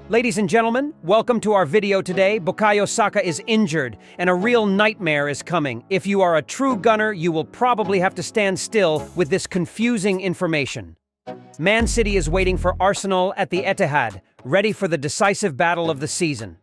Ladies and gentlemen, welcome to our video today. Bukayo Saka is injured, and a real nightmare is coming. If you are a true gunner, you will probably have to stand still with this confusing information. Man City is waiting for Arsenal at the Etihad, ready for the decisive battle of the season.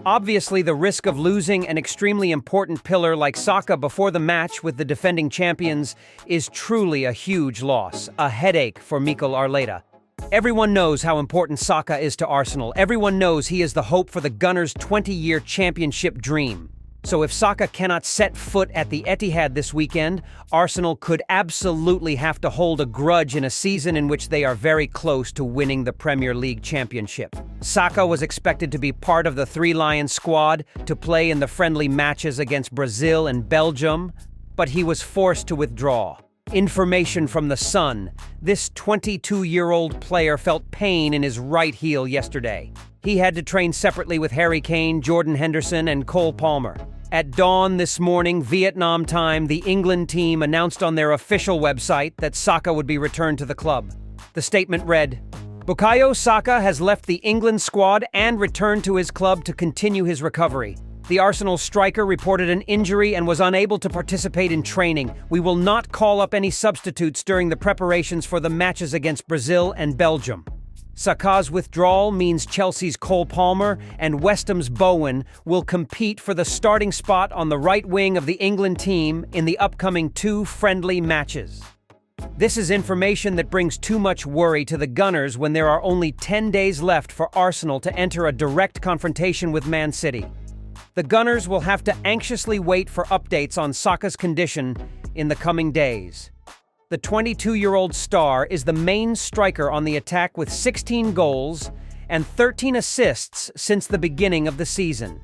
Obviously, the risk of losing an extremely important pillar like Saka before the match with the defending champions is truly a huge loss, a headache for Mikel Arteta. Everyone knows how important Saka is to Arsenal. Everyone knows he is the hope for the Gunners' 20-year championship dream. So if Saka cannot set foot at the Etihad this weekend, Arsenal could absolutely have to hold a grudge in a season in which they are very close to winning the Premier League championship. Saka was expected to be part of the Three Lions squad to play in the friendly matches against Brazil and Belgium, but he was forced to withdraw. Information from The Sun: this 22-year-old player felt pain in his right heel yesterday. He had to train separately with Harry Kane, Jordan Henderson, and Cole Palmer. At dawn this morning, Vietnam time, the England team announced on their official website that Saka would be returned to the club. The statement read, "Bukayo Saka has left the England squad and returned to his club to continue his recovery. The Arsenal striker reported an injury and was unable to participate in training. We will not call up any substitutes during the preparations for the matches against Brazil and Belgium." Saka's withdrawal means Chelsea's Cole Palmer and West Ham's Bowen will compete for the starting spot on the right wing of the England team in the upcoming 2 friendly matches. This is information that brings too much worry to the Gunners when there are only 10 days left for Arsenal to enter a direct confrontation with Man City. The Gunners will have to anxiously wait for updates on Saka's condition in the coming days. The 22-year-old star is the main striker on the attack with 16 goals and 13 assists since the beginning of the season.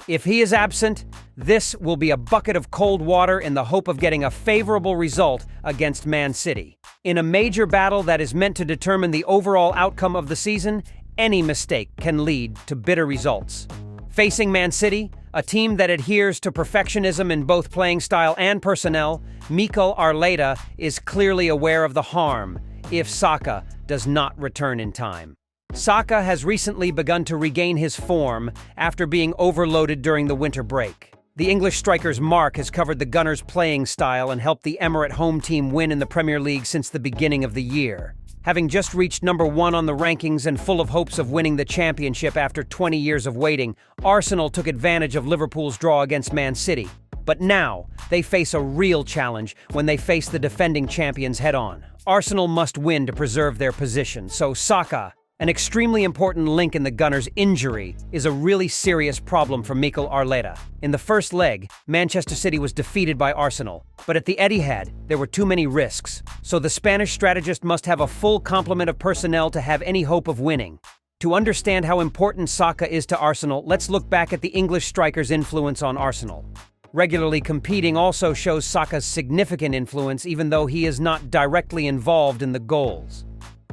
If he is absent, this will be a bucket of cold water in the hope of getting a favorable result against Man City. In a major battle that is meant to determine the overall outcome of the season, any mistake can lead to bitter results. Facing Man City, a team that adheres to perfectionism in both playing style and personnel, Mikel Arteta is clearly aware of the harm if Saka does not return in time. Saka has recently begun to regain his form after being overloaded during the winter break. The English striker's mark has covered the Gunners' playing style and helped the Emirate home team win in the Premier League since the beginning of the year. Having just reached number 1 on the rankings and full of hopes of winning the championship after 20 years of waiting, Arsenal took advantage of Liverpool's draw against Man City. But now, they face a real challenge when they face the defending champions head-on. Arsenal must win to preserve their position, so Saka, an extremely important link in the Gunners' injury, is a really serious problem for Mikel Arteta. In the first leg, Manchester City was defeated by Arsenal, but at the Etihad, there were too many risks, so the Spanish strategist must have a full complement of personnel to have any hope of winning. To understand how important Saka is to Arsenal, let's look back at the English striker's influence on Arsenal. Regularly competing also shows Saka's significant influence, even though he is not directly involved in the goals.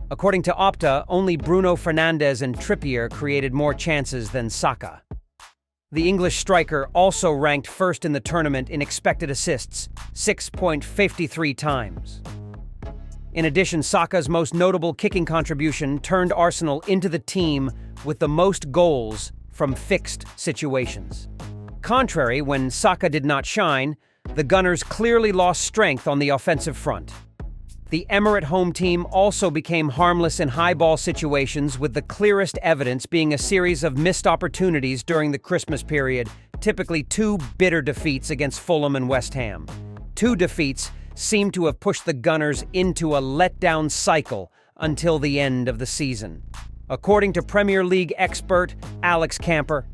According to Opta, only Bruno Fernandes and Trippier created more chances than Saka. The English striker also ranked first in the tournament in expected assists, 6.53 times. In addition, Saka's most notable kicking contribution turned Arsenal into the team with the most goals from fixed situations. Contrary, when Saka did not shine, the Gunners clearly lost strength on the offensive front. The Emirate home team also became harmless in high ball situations, with the clearest evidence being a series of missed opportunities during the Christmas period, typically 2 bitter defeats against Fulham and West Ham. 2 defeats seem to have pushed the Gunners into a letdown cycle until the end of the season. According to Premier League expert Alex Camper,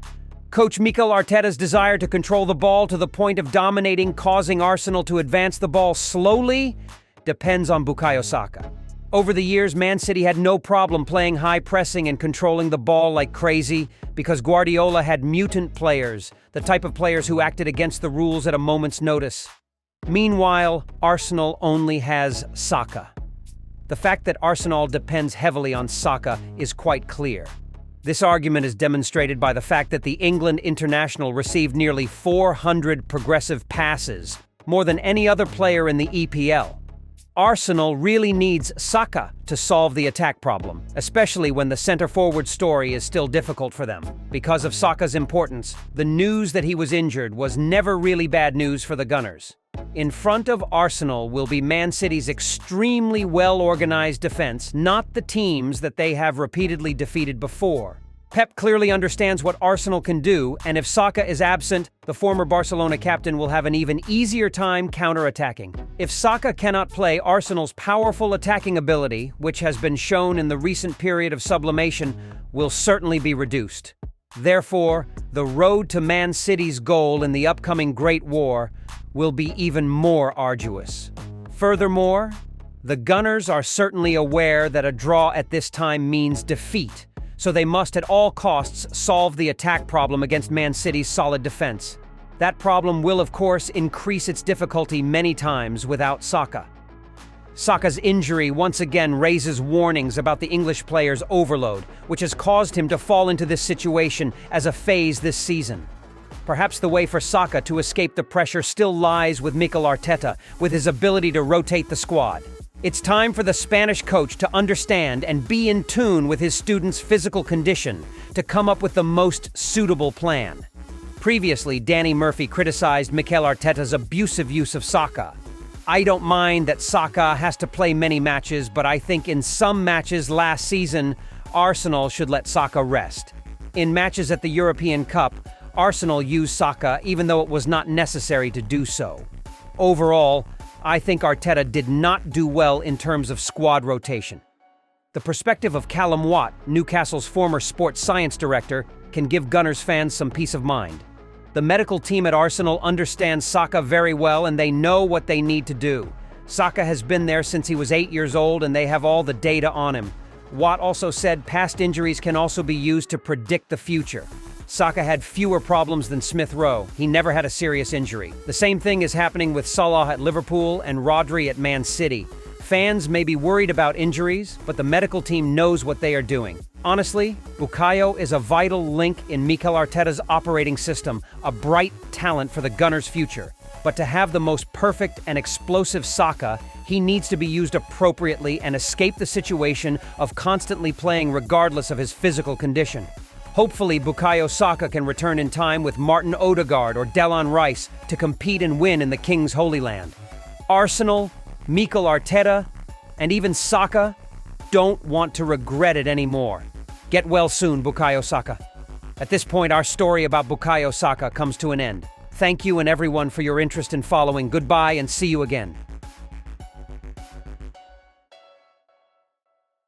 Coach Mikel Arteta's desire to control the ball to the point of dominating, causing Arsenal to advance the ball slowly, depends on Bukayo Saka. Over the years, Man City had no problem playing high pressing and controlling the ball like crazy because Guardiola had mutant players, the type of players who acted against the rules at a moment's notice. Meanwhile, Arsenal only has Saka. The fact that Arsenal depends heavily on Saka is quite clear. This argument is demonstrated by the fact that the England international received nearly 400 progressive passes, more than any other player in the EPL. Arsenal really needs Saka to solve the attack problem, especially when the center-forward story is still difficult for them. Because of Saka's importance, the news that he was injured was never really bad news for the Gunners. In front of Arsenal will be Man City's extremely well-organized defense, not the teams that they have repeatedly defeated before. Pep clearly understands what Arsenal can do, and if Saka is absent, the former Barcelona captain will have an even easier time counter-attacking. If Saka cannot play, Arsenal's powerful attacking ability, which has been shown in the recent period of sublimation, will certainly be reduced. Therefore, the road to Man City's goal in the upcoming Great War will be even more arduous. Furthermore, the Gunners are certainly aware that a draw at this time means defeat, so they must at all costs solve the attack problem against Man City's solid defense. That problem will, of course, increase its difficulty many times without Saka. Saka's injury once again raises warnings about the English player's overload, which has caused him to fall into this situation as a phase this season. Perhaps the way for Saka to escape the pressure still lies with Mikel Arteta, with his ability to rotate the squad. It's time for the Spanish coach to understand and be in tune with his students' physical condition to come up with the most suitable plan. Previously, Danny Murphy criticized Mikel Arteta's abusive use of Saka. I don't mind that Saka has to play many matches, but I think in some matches last season, Arsenal should let Saka rest. In matches at the European Cup, Arsenal used Saka even though it was not necessary to do so. Overall, I think Arteta did not do well in terms of squad rotation. The perspective of Callum Watt, Newcastle's former sports science director, can give Gunners fans some peace of mind. The medical team at Arsenal understands Saka very well and they know what they need to do. Saka has been there since he was 8 years old and they have all the data on him. Watt also said past injuries can also be used to predict the future. Saka had fewer problems than Smith Rowe. He never had a serious injury. The same thing is happening with Salah at Liverpool and Rodri at Man City. Fans may be worried about injuries, but the medical team knows what they are doing. Honestly, Bukayo is a vital link in Mikel Arteta's operating system, a bright talent for the Gunners' future. But to have the most perfect and explosive Saka, he needs to be used appropriately and escape the situation of constantly playing regardless of his physical condition. Hopefully, Bukayo Saka can return in time with Martin Odegaard or Declan Rice to compete and win in the King's Holy Land. Arsenal, Mikel Arteta, and even Saka don't want to regret it anymore. Get well soon, Bukayo Saka. At this point, our story about Bukayo Saka comes to an end. Thank you and everyone for your interest in following. Goodbye and see you again.